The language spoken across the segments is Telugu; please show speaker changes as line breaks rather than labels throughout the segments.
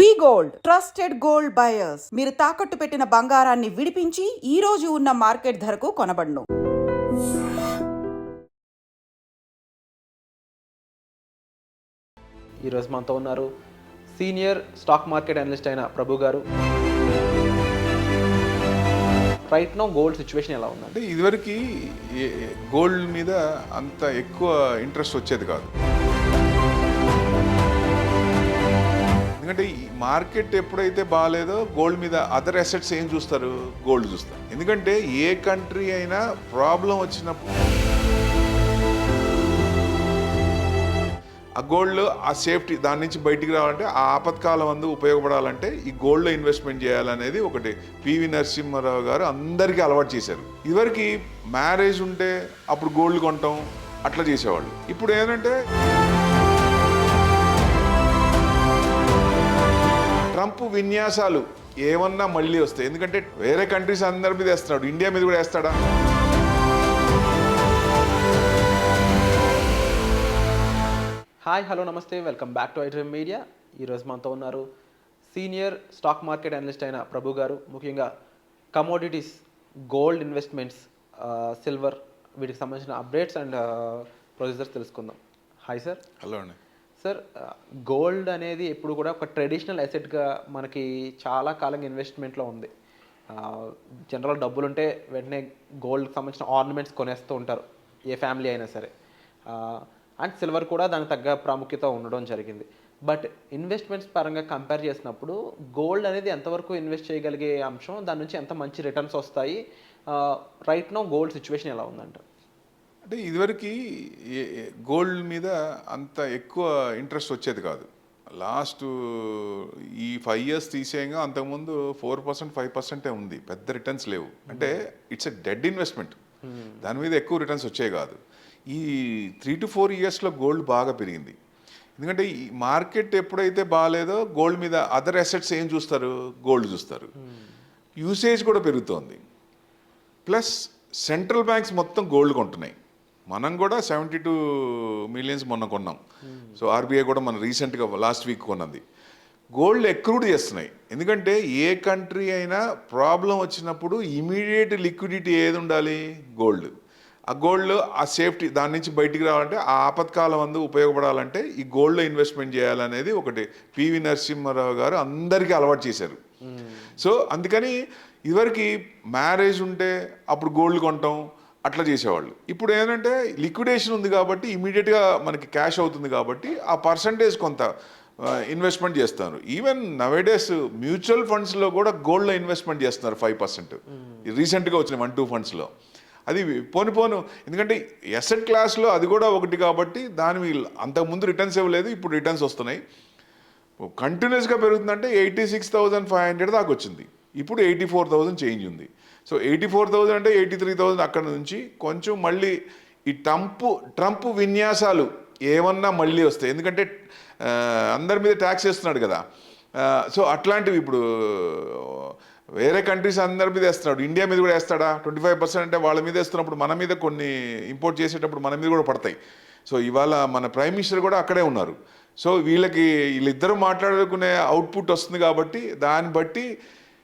వి గోల్డ్ ట్రస్టెడ్ గోల్డ్ బయర్స్. మీరు తాకట్టు పెట్టిన బంగారాన్ని విడిపించి ఈ రోజు ఉన్న మార్కెట్ ధరకు కొనబడును.
ఈరోజు మనతో ఉన్నారు సీనియర్ స్టాక్ మార్కెట్ అనలిస్ట్ అయిన ప్రభు గారు. రైట్ నౌ గోల్డ్ సిచ్యువేషన్ ఎలా ఉందంటే,
ఇదివరకు గోల్డ్ మీద అంత ఎక్కువ ఇంట్రెస్ట్ వచ్చేది కాదు. ఎందుకంటే ఈ మార్కెట్ ఎప్పుడైతే బాగాలేదో గోల్డ్ మీద అదర్ అసెట్స్ ఏం చూస్తారు, గోల్డ్ చూస్తారు. ఎందుకంటే ఏ కంట్రీ అయినా ప్రాబ్లం వచ్చినప్పుడు ఆ గోల్డ్ ఆ సేఫ్టీ దాని నుంచి బయటికి రావాలంటే ఆ ఆపత్కాలం అందు ఉపయోగపడాలంటే ఈ గోల్డ్లో ఇన్వెస్ట్మెంట్ చేయాలనేది ఒకటి పివి నరసింహారావు గారు అందరికీ అలవాటు చేశారు. ఇదివరకు మ్యారేజ్ ఉంటే అప్పుడు గోల్డ్ కొంటాం అట్లా చేసేవాళ్ళు. ఇప్పుడు ఏంటంటే ట్రంప్ విన్యాసాలు ఏమన్నా మళ్ళీ వస్తాయి. ఎందుకంటే వేరే కంట్రీస్ అందరి మీద వేస్తున్నాడు, ఇండియా మీద కూడా వేస్తాడా?
హాయ్, హలో, నమస్తే, welcome back to iDream media. ఈరోజు మనతో ఉన్నారు సీనియర్ స్టాక్ మార్కెట్ అనలిస్ట్ అయిన ప్రభు గారు. ముఖ్యంగా కమోడిటీస్, గోల్డ్ ఇన్వెస్ట్మెంట్స్, సిల్వర్, వీటికి సంబంధించిన అప్డేట్స్ అండ్ ప్రొసీజర్స్ తెలుసుకుందాం. Hi sir.
హలో అండి.
సార్, గోల్డ్ అనేది ఎప్పుడు కూడా ఒక ట్రెడిషనల్ అసెట్గా మనకి చాలా కాలంగా ఇన్వెస్ట్మెంట్లో ఉంది. జనరల్ డబ్బులు ఉంటే వెంటనే గోల్డ్కి సంబంధించిన ఆర్నమెంట్స్ కొనేస్తూ ఉంటారు, ఏ ఫ్యామిలీ అయినా సరే. అండ్ సిల్వర్ కూడా దానికి తగ్గ ప్రాముఖ్యత ఉండడం జరిగింది. బట్ ఇన్వెస్ట్మెంట్స్ పరంగా కంపేర్ చేసినప్పుడు గోల్డ్ అనేది ఎంతవరకు ఇన్వెస్ట్ చేయగలిగే అంశం, దాని నుంచి ఎంత మంచి రిటర్న్స్ వస్తాయి, రైట్ నో గోల్డ్ సిచ్యువేషన్ ఎలా ఉందంట?
అంటే ఇదివరకు గోల్డ్ మీద అంత ఎక్కువ ఇంట్రెస్ట్ వచ్చేది కాదు. లాస్ట్ ఈ 5 years తీసేయంగా అంతకుముందు 4%, 5% ఉంది, పెద్ద రిటర్న్స్ లేవు. అంటే ఇట్స్ ఎ డెడ్ ఇన్వెస్ట్మెంట్, దాని మీద ఎక్కువ రిటర్న్స్ వచ్చేవి కాదు. ఈ 3 to 4 yearsలో గోల్డ్ బాగా పెరిగింది. ఎందుకంటే ఈ మార్కెట్ ఎప్పుడైతే బాగాలేదో గోల్డ్ మీద అదర్ అసెట్స్ ఏం చూస్తారు, గోల్డ్ చూస్తారు. యూసేజ్ కూడా పెరుగుతోంది. ప్లస్ సెంట్రల్ బ్యాంక్స్ మొత్తం గోల్డ్ కొంటున్నాయి. మనం కూడా 72 million మొన్న కొన్నాం. సో ఆర్బీఐ కూడా మన రీసెంట్గా లాస్ట్ వీక్ కొన్నది. గోల్డ్ ఎక్రూడ్ చేస్తున్నాయి. ఎందుకంటే ఏ కంట్రీ అయినా ప్రాబ్లం వచ్చినప్పుడు ఇమీడియట్ లిక్విడిటీ ఏది ఉండాలి, గోల్డ్. ఆ గోల్డ్ ఆ సేఫ్టీ దాని నుంచి బయటికి రావాలంటే ఆ ఆపత్కాలం అందు ఉపయోగపడాలంటే ఈ గోల్డ్లో ఇన్వెస్ట్మెంట్ చేయాలనేది ఒకటి పివి నరసింహారావు గారు అందరికీ అలవాటు చేశారు. సో అందుకని ఇదివరకు మ్యారేజ్ ఉంటే అప్పుడు గోల్డ్ కొంటాం అట్లా చేసేవాళ్ళు. ఇప్పుడు ఏంటంటే లిక్విడేషన్ ఉంది కాబట్టి ఇమీడియట్గా మనకి క్యాష్ అవుతుంది కాబట్టి ఆ పర్సంటేజ్ కొంత ఇన్వెస్ట్మెంట్ చేస్తారు. ఈవెన్ నవేడేస్ మ్యూచువల్ ఫండ్స్లో కూడా గోల్డ్లో ఇన్వెస్ట్మెంట్ చేస్తున్నారు 5%. రీసెంట్గా వచ్చిన 1-2 fundsలో అది పోను. ఎందుకంటే ఎసెట్ క్లాస్లో అది కూడా ఒకటి కాబట్టి దాని అంతకుముందు రిటర్న్స్ ఇవ్వలేదు, ఇప్పుడు రిటర్న్స్ వస్తున్నాయి. కంటిన్యూస్గా పెరుగుతుందంటే 86,500 దాకా వచ్చింది. ఇప్పుడు 84,000 చేంజ్ ఉంది. సో 84,000 అంటే 83,000 అక్కడ నుంచి కొంచెం మళ్ళీ ఈ ట్రంప్ విన్యాసాలు ఏమన్నా మళ్ళీ వస్తాయి. ఎందుకంటే అందరి మీద ట్యాక్స్ వేస్తున్నాడు కదా. సో అట్లాంటివి ఇప్పుడు వేరే కంట్రీస్ అందరి మీద వేస్తున్నాడు, ఇండియా మీద కూడా వేస్తాడా? 25% అంటే వాళ్ళ మీద వేస్తున్నప్పుడు మన మీద కొన్ని ఇంపోర్ట్ చేసేటప్పుడు మన మీద కూడా పడతాయి. సో ఇవాళ మన ప్రైమ్ మినిస్టర్ కూడా అక్కడే ఉన్నారు. సో వీళ్ళిద్దరూ మాట్లాడుకునే అవుట్పుట్ వస్తుంది కాబట్టి దాన్ని బట్టి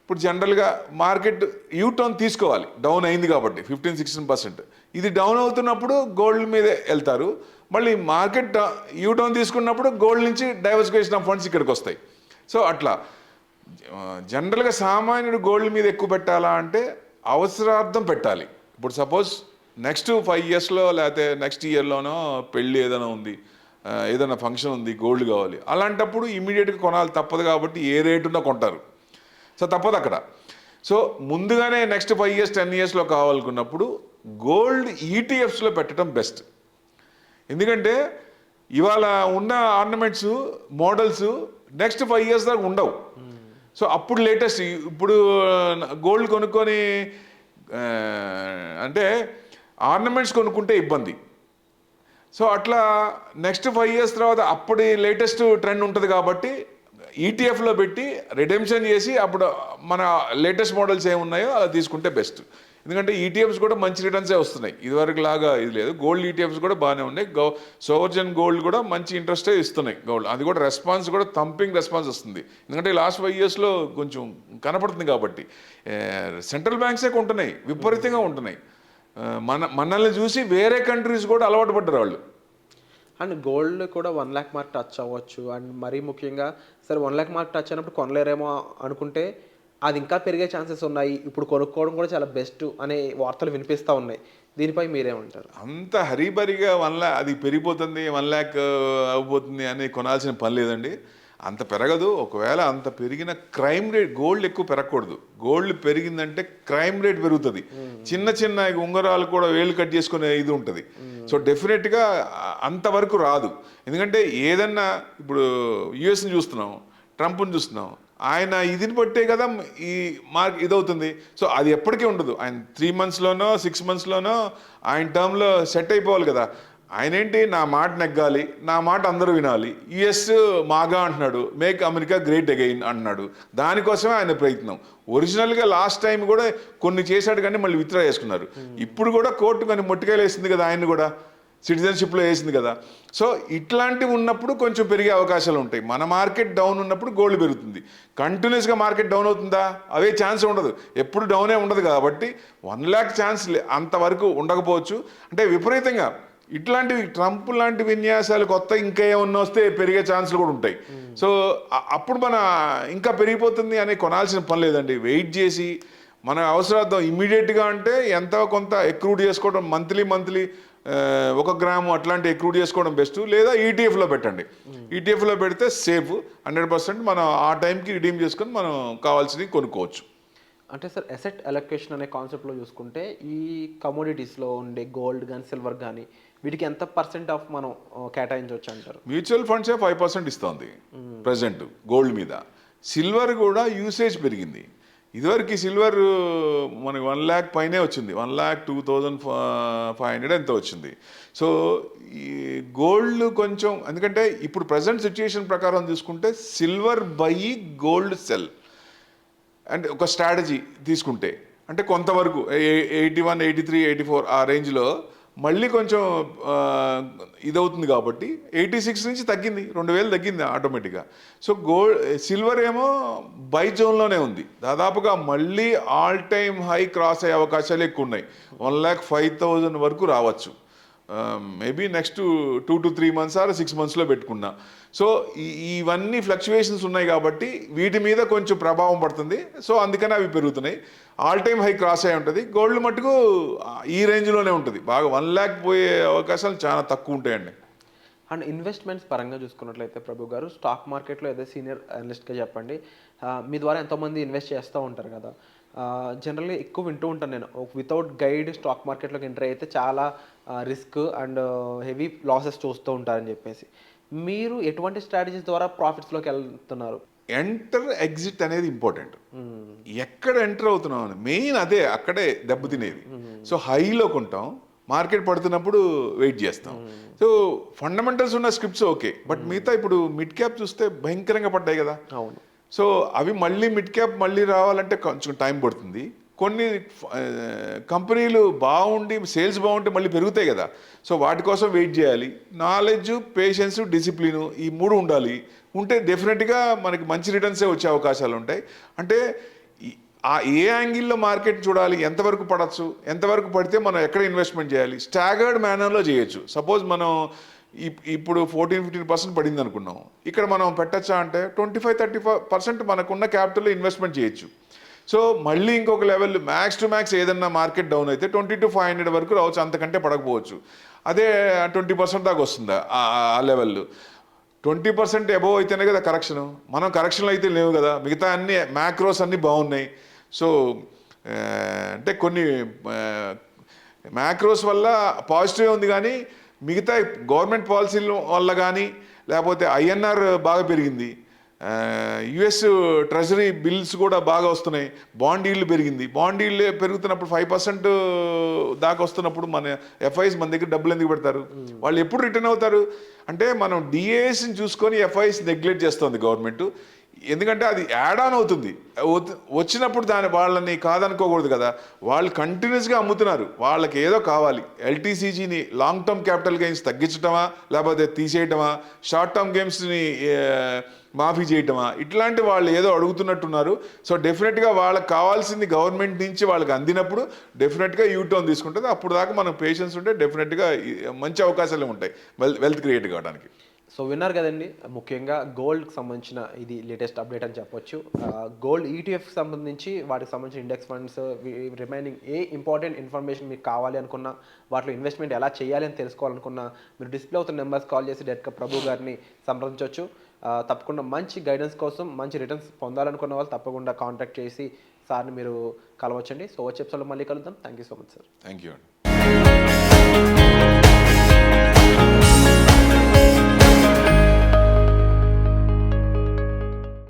ఇప్పుడు జనరల్గా మార్కెట్ యూటర్న్ తీసుకోవాలి. డౌన్ అయింది కాబట్టి 15-16%. ఇది డౌన్ అవుతున్నప్పుడు గోల్డ్ మీదే వెళ్తారు. మళ్ళీ మార్కెట్ యూటర్న్ తీసుకున్నప్పుడు గోల్డ్ నుంచి డైవర్సిఫికేషన్ ఆఫ్ ఫండ్స్ ఇక్కడికి వస్తాయి. సో అట్లా జనరల్గా సామాన్యుడు గోల్డ్ మీద ఎక్కువ పెట్టాలా అంటే అవసరార్థం పెట్టాలి. ఇప్పుడు సపోజ్ నెక్స్ట్ 5 yearsలో లేకపోతే నెక్స్ట్ ఇయర్లోనో పెళ్ళి ఏదైనా ఉంది, ఏదైనా ఫంక్షన్ ఉంది, గోల్డ్ కావాలి, అలాంటప్పుడు ఇమీడియట్గా కొనాలి, తప్పదు కాబట్టి ఏ రేటున్నా కొంటారు. సో తప్పదు అక్కడ. సో ముందుగానే నెక్స్ట్ 5 years 10 yearsలో కావాలనుకున్నప్పుడు గోల్డ్ ఈటీఎఫ్స్లో పెట్టడం బెస్ట్. ఎందుకంటే ఇవాళ ఉన్న ఆర్నమెంట్స్ మోడల్స్ నెక్స్ట్ 5 years దాకా ఉండవు. సో అప్పుడు లేటెస్ట్ ఇప్పుడు గోల్డ్ కొనుక్కొని అంటే ఆర్నమెంట్స్ కొనుక్కుంటే ఇబ్బంది. సో అట్లా నెక్స్ట్ 5 years తర్వాత అప్పటి లేటెస్ట్ ట్రెండ్ ఉంటుంది కాబట్టి ఈటీఎఫ్లో పెట్టి రిడెంప్షన్ చేసి అప్పుడు మన లేటెస్ట్ మోడల్స్ ఏమున్నాయో అది తీసుకుంటే బెస్ట్. ఎందుకంటే ఈటీఎఫ్స్ కూడా మంచి రిటర్న్సే వస్తున్నాయి, ఇదివరకు లాగా ఇది లేదు. గోల్డ్ ఈటీఎఫ్స్ కూడా బాగానే ఉన్నాయి. సోవర్జన్ గోల్డ్ కూడా మంచి ఇంట్రెస్టే ఇస్తున్నాయి. గోల్డ్ అది కూడా రెస్పాన్స్ కూడా థంపింగ్ రెస్పాన్స్ వస్తుంది, ఎందుకంటే లాస్ట్ 5 yearsలో కొంచెం కనపడుతుంది కాబట్టి. సెంట్రల్ బ్యాంక్సే ఉంటున్నాయి, విపరీతంగా ఉంటున్నాయి. మనల్ని చూసి వేరే కంట్రీస్ కూడా అలవాటు పడ్డారు వాళ్ళు.
అండ్ గోల్డ్ కూడా 1 lakh మార్క్ టచ్ అవ్వచ్చు. అండ్ మరీ ముఖ్యంగా సరే 1 lakh మార్క్ టచ్ అయినప్పుడు కొనలేరేమో అనుకుంటే అది ఇంకా పెరిగే ఛాన్సెస్ ఉన్నాయి, ఇప్పుడు కొనుక్కోవడం కూడా చాలా బెస్ట్ అనే వార్తలు వినిపిస్తూ ఉన్నాయి. దీనిపై మీరేమంటారు?
అంత హరీబరిగా 1 lakh అది పెరిగిపోతుంది, 1 lakh అవ్వబోతుంది అని కొనాల్సిన పని లేదండి. అంత పెరగదు. ఒకవేళ అంత పెరిగిన క్రైమ్ రేట్, గోల్డ్ ఎక్కువ పెరగకూడదు. గోల్డ్ పెరిగిందంటే క్రైమ్ రేట్ పెరుగుతుంది. చిన్న చిన్న ఉంగరాలు కూడా వేలు కట్ చేసుకునే ఇది ఉంటుంది. సో డెఫినెట్గా అంతవరకు రాదు. ఎందుకంటే ఏదన్నా ఇప్పుడు యుఎస్ని చూస్తున్నాం, ట్రంప్ని చూస్తున్నాం, ఆయన ఇదిని బట్టే కదా ఈ మార్క్ ఇదవుతుంది. సో అది ఎప్పటికీ ఉండదు. ఆయన 3 monthsలోనో 6 monthsలోనో ఆయన టర్మ్లో సెట్ అయిపోవాలి కదా. ఆయన ఏంటి, నా మాట నెగ్గాలి, నా మాట అందరూ వినాలి, యుఎస్ మాగా అంటున్నాడు, మేక్ అమెరికా గ్రేట్ అగైన్ అంటున్నాడు. దానికోసమే ఆయన ప్రయత్నం. ఒరిజినల్గా లాస్ట్ టైం కూడా కొన్ని చేశాడు కానీ మళ్ళీ విత్డ్రా చేసుకున్నారు. ఇప్పుడు కూడా కోర్టు కొన్ని మొట్టికాయలు వేసింది కదా, ఆయన్ని కూడా సిటిజన్షిప్లో వేసింది కదా. సో ఇట్లాంటివి ఉన్నప్పుడు కొంచెం పెరిగే అవకాశాలు ఉంటాయి. మన మార్కెట్ డౌన్ ఉన్నప్పుడు గోల్డ్ పెరుగుతుంది. కంటిన్యూస్గా మార్కెట్ డౌన్ అవుతుందా? అవే ఛాన్స్ ఉండదు, ఎప్పుడు డౌనే ఉండదు. కాబట్టి 1 lakh ఛాన్స్ అంతవరకు ఉండకపోవచ్చు. అంటే విపరీతంగా ఇట్లాంటివి ట్రంప్ లాంటి విన్యాసాలు కొత్త ఇంకా ఏమన్నా వస్తే పెరిగే ఛాన్సులు కూడా ఉంటాయి. సో అప్పుడు మన ఇంకా పెరిగిపోతుంది అని కొనాల్సిన పని లేదండి. వెయిట్ చేసి మన అవసరార్థం ఇమ్మీడియట్గా అంటే ఎంతో కొంత ఎక్రూడ్ చేసుకోవడం, మంత్లీ 1 గ్రాము అట్లాంటి ఎక్రూడ్ చేసుకోవడం బెస్ట్. లేదా ఈటీఎఫ్లో పెట్టండి. ఈటీఎఫ్లో పెడితే సేఫ్ 100%. మనం ఆ టైంకి రిడీమ్ చేసుకొని మనం కావాల్సినవి కొనుక్కోవచ్చు.
అంటే సార్ అసెట్ అలొకేషన్ అనే కాన్సెప్ట్లో చూసుకుంటే ఈ కమోడిటీస్లో ఉండే గోల్డ్ కానీ సిల్వర్ కానీ వీటికి ఎంత % ఆఫ్ మనం కేటాయించవచ్చు అంటారు?
మ్యూచువల్ ఫండ్సే 5% ఇస్తుంది ప్రజెంట్ గోల్డ్ మీద. సిల్వర్ కూడా యూసేజ్ పెరిగింది. ఇదివరకు సిల్వర్ మనకి 1 lakh పైనే వచ్చింది, 1,02,500 ఎంతో వచ్చింది. సో ఈ గోల్డ్ కొంచెం, ఎందుకంటే ఇప్పుడు ప్రజెంట్ సిచ్యుయేషన్ ప్రకారం తీసుకుంటే సిల్వర్ బై గోల్డ్ సెల్ అంటే ఒక స్ట్రాటజీ తీసుకుంటే, అంటే కొంతవరకు 81, 83, 84 ఆ రేంజ్లో మళ్ళీ కొంచెం ఇదవుతుంది కాబట్టి 86 నుంచి తగ్గింది, 2,000 తగ్గింది ఆటోమేటిక్గా. సో సిల్వర్ ఏమో బై జోన్లోనే ఉంది. దాదాపుగా మళ్ళీ ఆల్ టైమ్ హై క్రాస్ అయ్యే అవకాశాలు ఎక్కువ ఉన్నాయి. 1,05,000 వరకు రావచ్చు. Maybe next 2 to 3 months or 6 monthsలో పెట్టుకున్నా. సో ఇవన్నీ ఫ్లక్చువేషన్స్ ఉన్నాయి కాబట్టి వీటి మీద కొంచెం ప్రభావం పడుతుంది. సో అందుకని అవి పెరుగుతున్నాయి. ఆల్ టైమ్ హై క్రాస్ అయి ఉంటుంది. గోల్డ్ మట్టుకు ఈ రేంజ్లోనే ఉంటుంది. బాగా 1 lakh పోయే అవకాశాలు చాలా తక్కువ ఉంటాయండి.
అండ్ ఇన్వెస్ట్మెంట్స్ పరంగా చూసుకున్నట్లయితే ప్రభు గారు, స్టాక్ మార్కెట్లో ఏదో సీనియర్ అనలిస్ట్గా చెప్పండి, మీ ద్వారా ఎంతోమంది ఇన్వెస్ట్ చేస్తూ ఉంటారు కదా. జనరల్గా ఎక్కువ వింటూ ఉంటాను నేను, వితౌట్ గైడ్ స్టాక్ మార్కెట్లోకి ఎంటర్ అయితే చాలా రిస్క్ అండ్ హెవీ లాసెస్ చూస్తూ ఉంటారని చెప్పేసి, మీరు ఎటువంటి స్ట్రాటజీస్ ద్వారా ప్రాఫిట్స్లోకి వెళ్తున్నారు?
ఎంటర్ ఎగ్జిట్ అనేది ఇంపార్టెంట్. ఎక్కడ ఎంటర్ అవుతున్నాం అని మెయిన్ అదే, అక్కడే దెబ్బతినేది. సో హైలో కొంటాం, మార్కెట్ పడుతున్నప్పుడు వెయిట్ చేస్తాం. సో ఫండమెంటల్స్ ఉన్న స్క్రిప్ట్స్ ఓకే, బట్ మిగతా ఇప్పుడు మిడ్ క్యాప్ చూస్తే భయంకరంగా పడ్డాయి కదా.
అవును.
సో అవి మళ్ళీ మిడ్ క్యాప్ మళ్ళీ రావాలంటే కొంచెం టైం పడుతుంది. కొన్ని కంపెనీలు బాగుండి సేల్స్ బాగుంటే మళ్ళీ పెరుగుతాయి కదా. సో వాటి కోసం వెయిట్ చేయాలి. నాలెడ్జ్, పేషెన్స్, డిసిప్లిన్ ఈ 3 ఉండాలి. ఉంటే డెఫినెట్గా మనకి మంచి రిటర్న్సే వచ్చే అవకాశాలు ఉంటాయి. అంటే ఆ ఏ యాంగిల్లో మార్కెట్ చూడాలి, ఎంతవరకు పడవచ్చు, ఎంతవరకు పడితే మనం ఎక్కడ ఇన్వెస్ట్మెంట్ చేయాలి, స్టాగర్డ్ మేనర్లో చేయొచ్చు. సపోజ్ మనం ఇప్పుడు 14-15% పడింది అనుకున్నాం, ఇక్కడ మనం పెట్టచ్చా అంటే 25-30% మనకున్న క్యాపిటల్లో ఇన్వెస్ట్మెంట్ చేయొచ్చు. సో మళ్ళీ ఇంకొక లెవెల్ మ్యాక్స్ టు మ్యాక్స్ ఏదన్నా మార్కెట్ డౌన్ అయితే 20-500 వరకు రావచ్చు, అంతకంటే పడకపోవచ్చు. అదే 20% దాకా వస్తుందా ఆ లెవెల్. 20% అబోవ్ అయితేనే కదా కరెక్షన్. మనం కరెక్షన్లు అయితే లేవు కదా. మిగతా అన్ని మ్యాక్రోస్ అన్నీ బాగున్నాయి. సో అంటే కొన్ని మ్యాక్రోస్ వల్ల పాజిటివ్ ఉంది, కానీ మిగతా గవర్నమెంట్ పాలసీల వల్ల కానీ లేకపోతే ఐఎన్ఆర్ బాగా పెరిగింది, యుఎస్ ట్రెజరీ బిల్స్ కూడా బాగా వస్తున్నాయి, బాండ్ ఈల్డ్ పెరిగింది. బాండ్ ఈల్డ్ పెరుగుతున్నప్పుడు 5% దాకా వస్తున్నప్పుడు మన ఎఫ్ఐస్ మన దగ్గర డబ్బులు ఎందుకు పెడతారు? వాళ్ళు ఎప్పుడు రిటర్న్ అవుతారు అంటే మనం డిఏఎస్ని చూసుకొని ఎఫ్ఐస్ నెగ్లెక్ట్ చేస్తుంది గవర్నమెంట్. ఎందుకంటే అది యాడ్ ఆన్ అవుతుంది. వచ్చినప్పుడు వాళ్ళని కాదనుకోకూడదు కదా. వాళ్ళు కంటిన్యూస్గా అమ్ముతున్నారు, వాళ్ళకి ఏదో కావాలి. ఎల్టీసీజీని లాంగ్ టర్మ్ క్యాపిటల్ గెయిన్స్ తగ్గించటమా, లేకపోతే తీసేయటమా, షార్ట్ టర్మ్ గేమ్స్ని మాఫీ చేయటమా, ఇట్లాంటి వాళ్ళు ఏదో అడుగుతున్నట్టున్నారు. సో డెఫినెట్గా వాళ్ళకి కావాల్సింది గవర్నమెంట్ నుంచి వాళ్ళకి అందినప్పుడు డెఫినెట్గా యూటర్న్ తీసుకుంటుంది. అప్పుడు దాకా మనం పేషెన్స్ ఉంటే డెఫినెట్గా మంచి అవకాశాలు ఉంటాయి వెల్త్ క్రియేట్ కావడానికి.
సో విన్నారు కదండి, ముఖ్యంగా గోల్డ్కి సంబంధించిన ఇది లేటెస్ట్ అప్డేట్ అని చెప్పొచ్చు. గోల్డ్ ఈటీఎఫ్కి సంబంధించి వాటికి సంబంధించిన ఇండెక్స్ ఫండ్స్, రిమైనింగ్ ఏ ఇంపార్టెంట్ ఇన్ఫర్మేషన్ మీకు కావాలి అనుకున్నా, వాటిలో ఇన్వెస్ట్మెంట్ ఎలా చేయాలి అని తెలుసుకోవాలనుకున్నా మీరు డిస్ప్లే అవుతున్న నెంబర్స్ కాల్ చేసి డైరెక్ట్గా ప్రభు గారిని సంప్రదించవచ్చు. తప్పకుండా మంచి గైడెన్స్ కోసం, మంచి రిటర్న్స్ పొందాలనుకున్న వాళ్ళు తప్పకుండా కాంటాక్ట్ చేసి సార్ని మీరు కలవచ్చండి. సో వచ్చే ఎపిసోడ్లో మళ్ళీ కలుద్దాం. Thank you so much sir.
Thank you అండి.